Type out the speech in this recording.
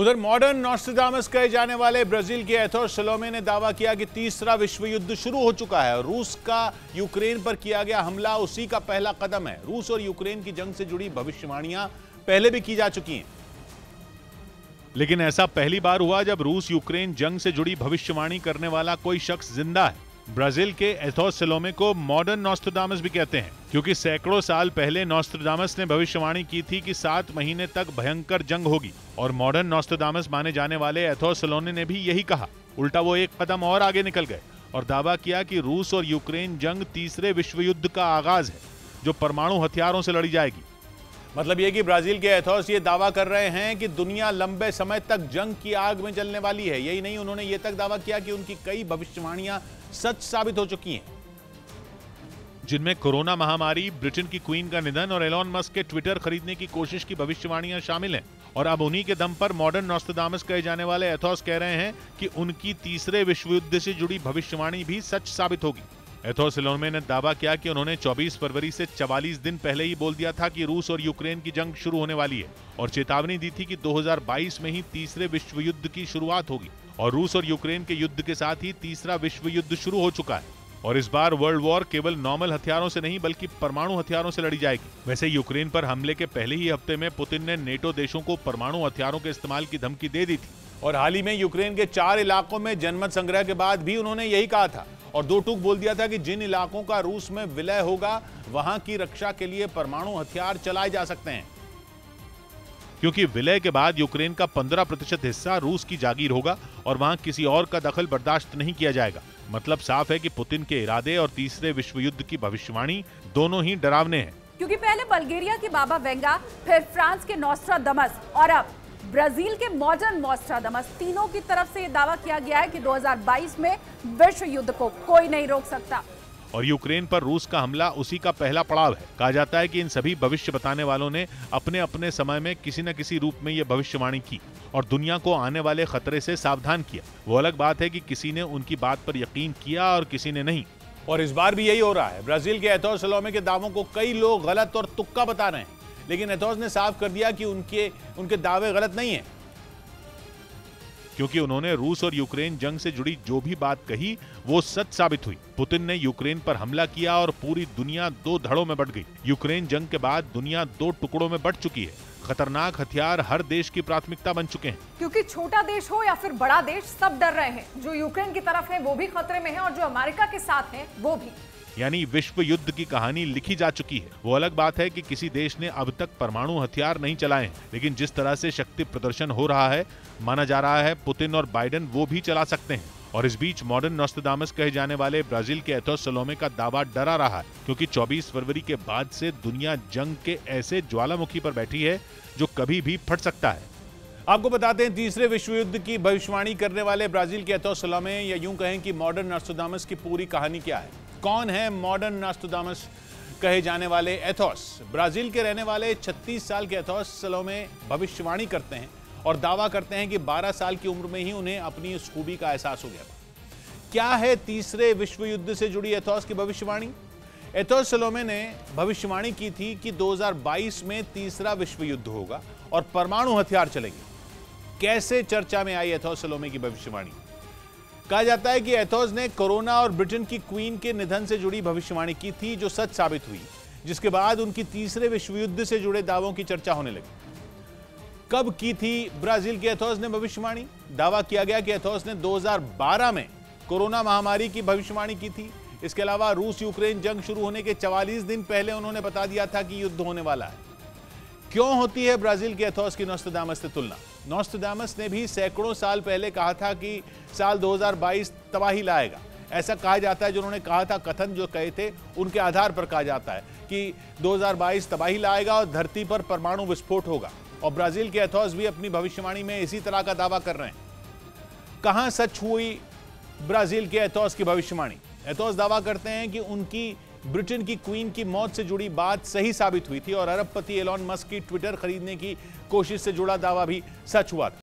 उधर modern Nostradamus कहे जाने वाले ब्राजील के एथोस सलोमे ने दावा किया कि तीसरा विश्व युद्ध शुरू हो चुका है और रूस का यूक्रेन पर किया गया हमला उसी का पहला कदम है। रूस और यूक्रेन की जंग से जुड़ी भविष्यवाणियां पहले भी की जा चुकी हैं, लेकिन ऐसा पहली बार हुआ जब रूस यूक्रेन जंग से जुड़ी भविष्यवाणी करने वाला कोई शख्स जिंदा है। ब्राजील के एथोस सलोमे को मॉडर्न नॉस्ट्राडामस भी कहते हैं, क्योंकि सैकड़ों साल पहले नॉस्ट्राडामस ने भविष्यवाणी की थी कि 7 महीने तक भयंकर जंग होगी और मॉडर्न नॉस्ट्राडामस माने जाने वाले एथोस सलोमे ने भी यही कहा। उल्टा वो एक कदम और आगे निकल गए और दावा किया कि रूस और यूक्रेन जंग तीसरे विश्व युद्ध का आगाज है, जो परमाणु हथियारों से लड़ी जाएगी। मतलब ये कि ब्राजील के एथोस ये दावा कर रहे हैं कि दुनिया लंबे समय तक जंग की आग में जलने वाली है। यही नहीं, उन्होंने ये तक दावा किया कि उनकी कई भविष्यवाणियां सच साबित हो चुकी हैं, जिनमें कोरोना महामारी, ब्रिटेन की क्वीन का निधन और एलॉन मस्क के ट्विटर खरीदने की कोशिश की भविष्यवाणियां शामिल हैं। और अब उन्हीं के दम पर मॉडर्न नॉस्ट्राडामस कहे जाने वाले एथोस कह रहे हैं कि उनकी तीसरे विश्व युद्ध से जुड़ी भविष्यवाणी भी सच साबित होगी। एथोस सलोमे ने दावा किया कि उन्होंने 24 फरवरी से 44 दिन पहले ही बोल दिया था कि रूस और यूक्रेन की जंग शुरू होने वाली है और चेतावनी दी थी कि 2022 में ही तीसरे विश्व युद्ध की शुरुआत होगी। और रूस और यूक्रेन के युद्ध के साथ ही तीसरा विश्व युद्ध शुरू हो चुका है और इस बार वर्ल्ड वॉर केवल नॉर्मल हथियारों से नहीं बल्कि परमाणु हथियारों से लड़ी जाएगी। वैसे यूक्रेन पर हमले के पहले ही हफ्ते में पुतिन ने नेटो देशों को परमाणु हथियारों के इस्तेमाल की धमकी दे दी थी और हाल ही में यूक्रेन के 4 इलाकों में जनमत संग्रह के बाद भी उन्होंने यही कहा था और 2 टूक बोल दिया था कि जिन इलाकों का रूस में विलय होगा वहां की रक्षा के लिए परमाणु हथियार चलाए जा सकते हैं, क्योंकि विलय के बाद यूक्रेन का 15% हिस्सा रूस की जागीर होगा और वहां किसी और का दखल बर्दाश्त नहीं किया जाएगा। मतलब साफ है कि पुतिन के इरादे और तीसरे विश्व युद्ध की भविष्यवाणी दोनों ही डरावने हैं, क्योंकि पहले बल्गेरिया के बाबा वेंगा, फिर फ्रांस के नॉस्ट्राडामस और अब ब्राजील के मॉडर्न नॉस्ट्राडामस, तीनों की तरफ से यह दावा किया गया है कि 2022 में विश्व युद्ध को कोई नहीं रोक सकता। और यूक्रेन पर रूस का हमला उसी का पहला पड़ाव है। कहा जाता है कि इन सभी भविष्य बताने वालों ने अपने अपने समय में किसी न किसी रूप में यह भविष्यवाणी की और दुनिया को आने वाले खतरे से सावधान किया। वो अलग बात है कि किसी ने उनकी बात पर यकीन किया और किसी ने नहीं। और इस बार भी यही हो रहा है। ब्राजील के एथोस सलोमे के दावों को कई लोग गलत और तुक्का बता रहे हैं, लेकिन एथोस ने साफ कर दिया कि उनके दावे गलत नहीं है, क्योंकि उन्होंने रूस और यूक्रेन जंग से जुड़ी जो भी बात कही वो सच साबित हुई। पुतिन ने यूक्रेन पर हमला किया और पूरी दुनिया 2 धड़ों में बंट गई। यूक्रेन जंग के बाद दुनिया 2 टुकड़ों में बंट चुकी है। खतरनाक हथियार हर देश की प्राथमिकता बन चुके हैं, क्योंकि छोटा देश हो या फिर बड़ा देश, सब डर रहे हैं। जो यूक्रेन की तरफ है वो भी खतरे में है और जो अमेरिका के साथ है वो भी। यानी विश्व युद्ध की कहानी लिखी जा चुकी है। वो अलग बात है कि किसी देश ने अब तक परमाणु हथियार नहीं चलाए हैं, लेकिन जिस तरह से शक्ति प्रदर्शन हो रहा है, माना जा रहा है पुतिन और बाइडेन वो भी चला सकते हैं। और इस बीच मॉडर्न नॉस्ट्राडामस कहे जाने वाले ब्राजील के एथोस सलोमे का दावा डरा रहा है, क्योंकि 24 फरवरी के बाद से दुनिया जंग के ऐसे ज्वालामुखी पर बैठी है जो कभी भी फट सकता है। आपको बताते हैं, तीसरे विश्व युद्ध की भविष्यवाणी करने वाले ब्राजील के एथोस सलोमे, या यूं कहें कि मॉडर्न नॉस्ट्राडामस की पूरी कहानी क्या है। कौन है मॉडर्न नॉस्ट्राडामस कहे जाने वाले एथोस? ब्राजील के रहने वाले 36 साल के एथोस सलोमे भविष्यवाणी करते हैं और दावा करते हैं कि 12 साल की उम्र में ही उन्हें अपनी इस खूबी का एहसास हो गया था। क्या है तीसरे विश्व युद्ध से जुड़ी एथोस की भविष्यवाणी? एथोस सलोमे ने भविष्यवाणी की थी कि 2022 में तीसरा विश्व युद्ध होगा और परमाणु हथियार चलेंगे। कैसे चर्चा में आई एथोस सलोमे की भविष्यवाणी? कहा जाता है कि एथोस ने कोरोना और ब्रिटेन की क्वीन के निधन से जुड़ी भविष्यवाणी की थी, जो सच साबित हुई, जिसके बाद उनकी तीसरे विश्व युद्ध से जुड़े दावों की चर्चा होने लगी। कब की थी ब्राजील के एथोस ने भविष्यवाणी? दावा किया गया कि एथोस ने 2012 में कोरोना महामारी की भविष्यवाणी की थी। इसके अलावा रूस यूक्रेन जंग शुरू होने के 44 दिन पहले उन्होंने बता दिया था कि युद्ध होने वाला है। क्यों होती है ब्राजील के एथोस की नॉस्ट्राडामस से तुलना? नॉस्ट्राडामस ने भी सैकड़ों साल पहले कहा था कि साल 2022 तबाही लाएगा। ऐसा कहा जाता है, जो उन्होंने कहा था, कथन जो कहे थे उनके आधार पर कहा जाता है कि 2022 तबाही लाएगा और धरती पर परमाणु विस्फोट होगा। और ब्राजील के एथोस भी अपनी भविष्यवाणी में इसी तरह का दावा कर रहे हैं। कहां सच हुई ब्राजील के एथोस की भविष्यवाणी? एथोस दावा करते हैं कि उनकी ब्रिटेन की क्वीन की मौत से जुड़ी बात सही साबित हुई थी और अरबपति एलॉन मस्क की ट्विटर खरीदने की कोशिश से जुड़ा दावा भी सच हुआ था।